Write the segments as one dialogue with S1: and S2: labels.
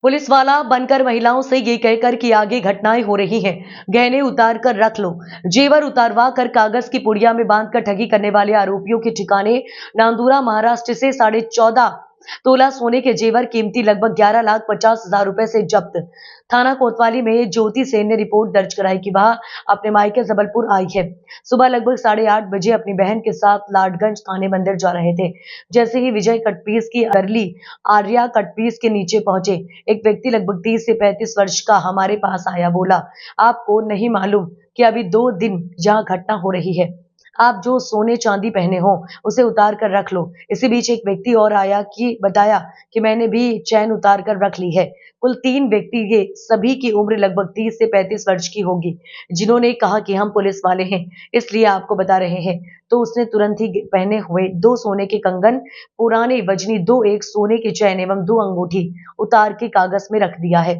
S1: Police वाला बनकर महिलाओं से ये कहकर कि आगे घटनाएं हो रही हैं, गहने उतार कर रख लो, जेवर उतारवा कर कागज की पुड़िया में बांधकर ठगी करने वाले आरोपियों के ठिकाने नांदुरा महाराष्ट्र से 14.5 तोला सोने के जेवर कीमती लगभग 11,50,000 रुपए से जब्त। थाना कोतवाली में ज्योति सेन ने रिपोर्ट दर्ज कराई कि वह अपने मायके जबलपुर आई है। सुबह लगभग 8:30 बजे अपनी बहन के साथ लाडगंज थाने मंदिर जा रहे थे। जैसे ही विजय कटपीस की अरली आर्या कटपीस के नीचे पहुंचे, एक व्यक्ति लगभग 30 से 35 वर्ष का हमारे पास आया। बोला, आपको नहीं मालूम कि अभी 2 दिन जहां घटना हो रही है, आप जो सोने चांदी पहने हो उसे उतार कर रख लो। इसी बीच एक व्यक्ति और आया कि बताया कि मैंने भी चैन उतार कर रख ली है। कुल 3 व्यक्ति, ये सभी की उम्र लगभग 30 से 35 वर्ष की होगी, जिन्होंने कहा कि हम पुलिस वाले हैं, इसलिए आपको बता रहे हैं। तो उसने तुरंत ही पहने हुए 2 सोने के कंगन, पुराने वजनी 2 एक सोने के चैन एवं 2 अंगूठी उतार के कागज में रख दिया है।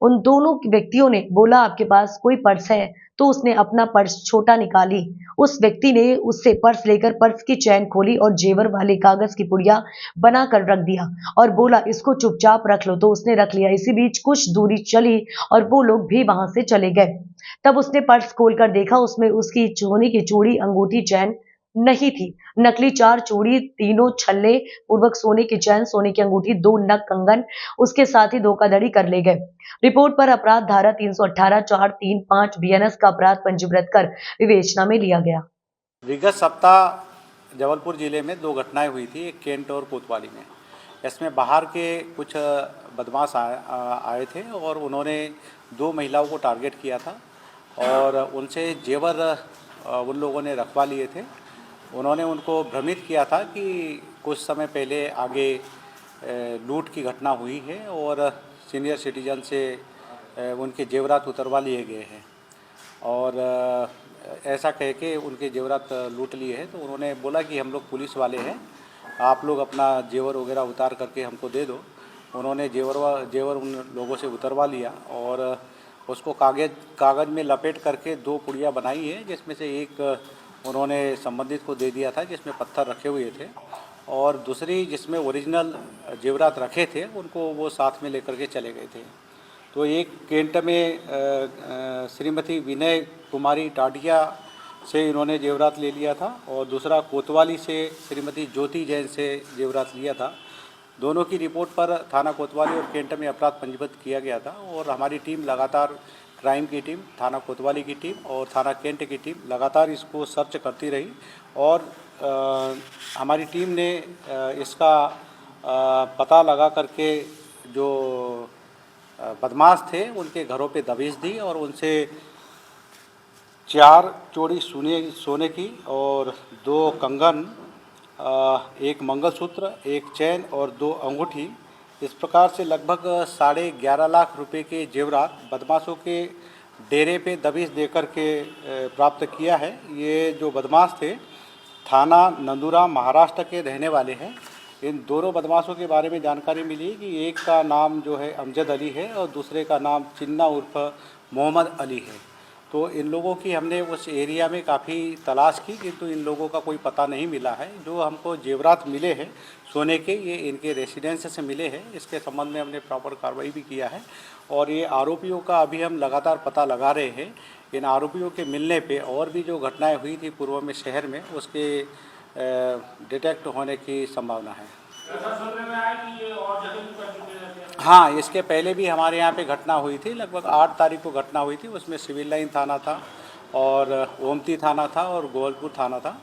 S1: उन दोनों व्यक्तियों ने बोला, आपके पास कोई पर्स है? तो उसने अपना पर्स छोटा निकाली। उस व्यक्ति ने उससे पर्स लेकर पर्स की चैन खोली और जेवर वाले कागज की पुड़िया बनाकर रख दिया और बोला, इसको चुपचाप रख लो। तो उसने रख लिया। इसी बीच कुछ दूरी चली और वो लोग भी वहां से चले गए। तब उसने पर्स खोलकर देखा, उसमें उसकी सोने की चूड़ी, अंगूठी, चैन नहीं थी। नकली 4 चूड़ी, तीनों छल्ले पूर्वक सोने की चैन, सोने की अंगूठी, 2 नग कंगन उसके साथ ही धोखाधड़ी कर ले गए। रिपोर्ट पर अपराध धारा 318 4 3 5 बीएनएस का अपराध पंजीबृत कर विवेचना में लिया गया।
S2: विगत सप्ताह जबलपुर जिले में 2 घटनाएं हुई थी, एक केंट और कोतवाली में। इसमें बाहर के कुछ बदमाश आए थे और उन्होंने 2 महिलाओं को टारगेट किया था और उनसे जेवर उन लोगों ने रखवा लिए थे। उन्होंने उनको भ्रमित किया था कि कुछ समय पहले आगे लूट की घटना हुई है और सीनियर सिटीजन से उनके जेवरात उतरवा लिए गए हैं और ऐसा कह के उनके जेवरात लूट लिए हैं। तो उन्होंने बोला कि हम लोग पुलिस वाले हैं, आप लोग अपना जेवर वगैरह उतार करके हमको दे दो। उन्होंने जेवर उन लोगों से उतरवा लिया और उसको कागज़ में लपेट करके 2 पुड़िया बनाई है, जिसमें से एक उन्होंने संबंधित को दे दिया था जिसमें पत्थर रखे हुए थे और दूसरी जिसमें ओरिजिनल जेवरात रखे थे उनको वो साथ में लेकर के चले गए थे। तो एक केंट में श्रीमती विनय कुमारी टाटिया से इन्होंने जेवरात ले लिया था और दूसरा कोतवाली से श्रीमती ज्योति जैन से जेवरात लिया था। दोनों की रिपोर्ट पर थाना कोतवाली और केंट में अपराध पंजीबद्ध किया गया था और हमारी टीम लगातार, क्राइम की टीम, थाना कोतवाली की टीम और थाना केंट की टीम लगातार इसको सर्च करती रही और हमारी टीम ने इसका पता लगा करके जो बदमाश थे उनके घरों पे दबिश दी और उनसे 4 जोड़ी सोने की और 2 कंगन, एक मंगलसूत्र, एक चैन और 2 अंगूठी, इस प्रकार से लगभग 11.5 लाख रुपए के जेवरात बदमाशों के डेरे पे दबिश देकर के प्राप्त किया है। ये जो बदमाश थे थाना नंदुरा महाराष्ट्र के रहने वाले हैं। इन दोनों बदमाशों के बारे में जानकारी मिली कि एक का नाम जो है अमजद अली है और दूसरे का नाम चिन्ना उर्फ मोहम्मद अली है। तो इन लोगों की हमने उस एरिया में काफ़ी तलाश की किंतु इन लोगों का कोई पता नहीं मिला है। जो हमको जेवरात मिले हैं सोने के, ये इनके रेसिडेंस से मिले हैं। इसके संबंध में हमने प्रॉपर कार्रवाई भी किया है और ये आरोपियों का अभी हम लगातार पता लगा रहे हैं। इन आरोपियों के मिलने पे और भी जो घटनाएं हुई थी पूर्व में शहर में, उसके डिटेक्ट होने की संभावना है। हाँ, इसके पहले भी हमारे यहाँ पे घटना हुई थी, लगभग 8 तारीख को घटना हुई थी। उसमें सिविल लाइन थाना था और ओमती थाना था और गोवलपुर थाना था।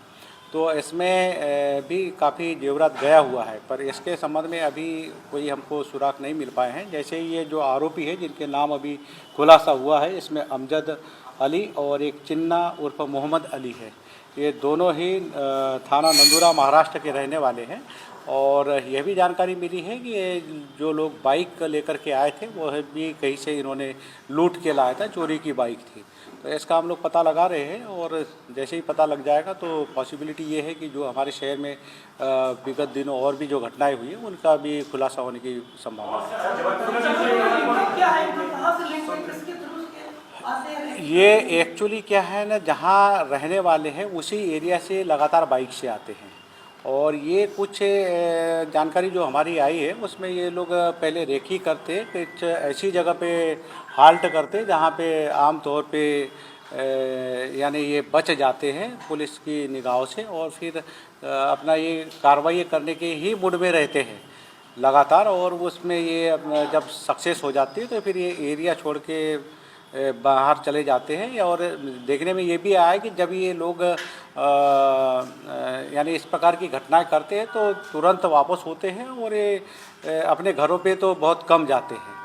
S2: तो इसमें भी काफ़ी जेवरात गया हुआ है, पर इसके संबंध में अभी कोई हमको सुराग नहीं मिल पाए हैं। जैसे ये जो आरोपी है जिनके नाम अभी खुलासा हुआ है, इसमें अमजद अली और एक चिन्ना उर्फ मोहम्मद अली है। ये दोनों ही थाना नंदुरा महाराष्ट्र के रहने वाले हैं और यह भी जानकारी मिली है कि ये जो लोग बाइक लेकर के आए थे वो भी कहीं से इन्होंने लूट के लाया था, चोरी की बाइक थी। तो इसका हम लोग पता लगा रहे हैं और जैसे ही पता लग जाएगा तो पॉसिबिलिटी ये है कि जो हमारे शहर में विगत दिनों और भी जो घटनाएं हुई हैं उनका भी खुलासा होने की संभावना है। ये एक्चुअली क्या है ना, जहाँ रहने वाले हैं उसी एरिया से लगातार बाइक से आते हैं और ये कुछ जानकारी जो हमारी आई है उसमें ये लोग पहले रेकी करते, कुछ ऐसी जगह पे हाल्ट करते जहाँ पे आम तौर पे यानी ये बच जाते हैं पुलिस की निगाहों से, और फिर अपना ये कार्रवाई करने के ही मूड में रहते हैं लगातार। और उसमें ये अपना जब सक्सेस हो जाती है तो फिर ये एरिया छोड़ के बाहर चले जाते हैं। और देखने में ये भी आया है कि जब ये लोग यानी इस प्रकार की घटनाएं करते हैं तो तुरंत वापस होते हैं, और ये अपने घरों पे तो बहुत कम जाते हैं।